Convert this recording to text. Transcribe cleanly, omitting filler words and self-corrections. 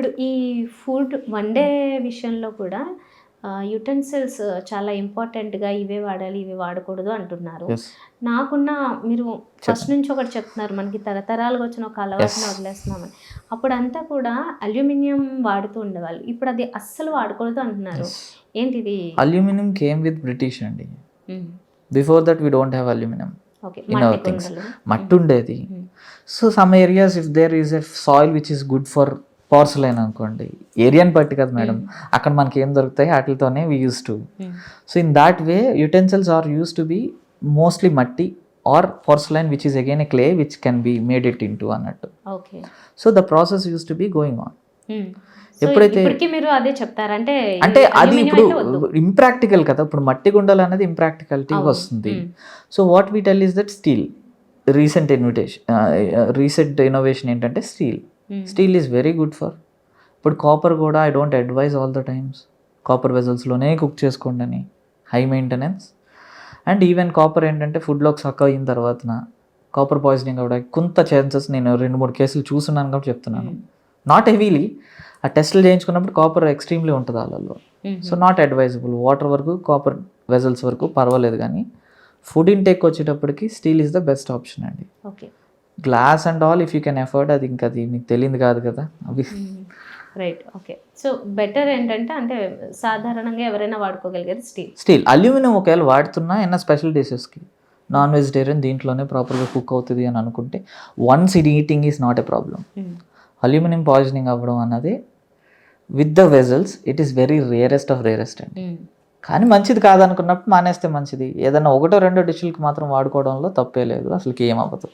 ఇప్పుడు ఈ ఫుడ్ వండే విషయంలో కూడా యుటెన్సిల్స్ చాలా ఇంపార్టెంట్‌గా ఇవే వాడాలి, ఇవి వాడకూడదు అంటున్నారు. యెస్. నాకున్న మీరు ఫస్ట్ చెప్పండి. నుంచి ఒకటి చెప్తున్నారు. మనకి తరతరాలుగా వచ్చిన ఒక యెస్. అలవాటుని వదిలేస్తున్నామని. అప్పుడంతా కూడా అల్యూమినియం వాడుతూ ఉండేవాళ్ళు. ఇప్పుడు అది అస్సలు వాడకూడదు అంటున్నారు. యెస్. ఏంటిది? అల్యూమినియం కేమ్ విత్ బ్రిటిష్ అండి. Hmm. Before that we don't have aluminium okay. In మట్టి అవర్ థింగ్స్. కుండలు. మట్టి ఉండేది. Hmm. So some areas if there is a soil which is good for porcelain అనుకోండి, ఏరియాని బట్టి కదా మేడం, అక్కడ మనకి ఏం దొరుకుతాయి వాటితోనే we use to. So in that way utensils are use to be mostly మట్టి or porcelain which is again a clay which can be made it in to అన్నట్టు. Okay. So the process use to be going on. So ఎప్పుడైతే ఇప్పటికి మీరు అదే చెప్తారా? అంటే అంటే అది అల్యూమినియం ఇప్పుడు అయితే వద్దు. ఇంప్రాక్టికల్ కదా, ఇప్పుడు మట్టి గుండలు అనేది ఇంప్రాక్టికాలిటీ అవును. వస్తుంది. So what we tell is that steel recent innovation ఏంటంటే steel. Steel is very good for. ఇప్పుడు కాపర్ కూడా I don't advise all the times copper వెజల్స్లోనే కుక్ చేసుకోండి అని, high maintenance. And even copper ఏంటంటే ఫుడ్లోకి సక్ అయిన తర్వాత కాపర్ పాయిజనింగ్ అవ్వడానికి కొంత ఛాన్సెస్ నేను 2-3 కేసులు చూస్తున్నాను కాబట్టి చెప్తున్నాను. నాట్ హెవీలీ, ఆ టెస్టులు చేయించుకున్నప్పుడు కాపర్ ఎక్స్ట్రీమ్లీ ఉంటుంది వాళ్ళలో. So not advisable. వాటర్ వరకు కాపర్ వెజల్స్ వరకు పర్వాలేదు, కానీ ఫుడ్ ఇంటేక్ వచ్చేటప్పటికి steel is the best option అండి. Okay. Glass and all if you can afford, అది ఇంకా అది మీకు తెలియదు కాదు కదా అవి. రైట్. ఓకే. సో బెటర్ ఏంటంటే అంటే సాధారణంగా ఎవరైనా వాడుకోగలిగేది స్టీల్. స్టీల్. అల్యూమినియం ఒకవేళ వాడుతున్నా ఏమైనా స్పెషల్ డిషెస్కి, నాన్ వెజిటేరియన్ దీంట్లోనే ప్రాపర్గా కుక్ అవుతుంది అని అనుకుంటే వన్స్ ఇది eating is not a problem. Aluminium poisoning అవ్వడం అన్నది with the vessels it is very rarest of rarest అండి. కానీ మంచిది కాదనుకున్నప్పుడు మానేస్తే మంచిది. ఏదైనా 1-2 డిష్లకి మాత్రం వాడుకోవడంలో తప్పే లేదు, అసలుకి ఏం అవ్వదు.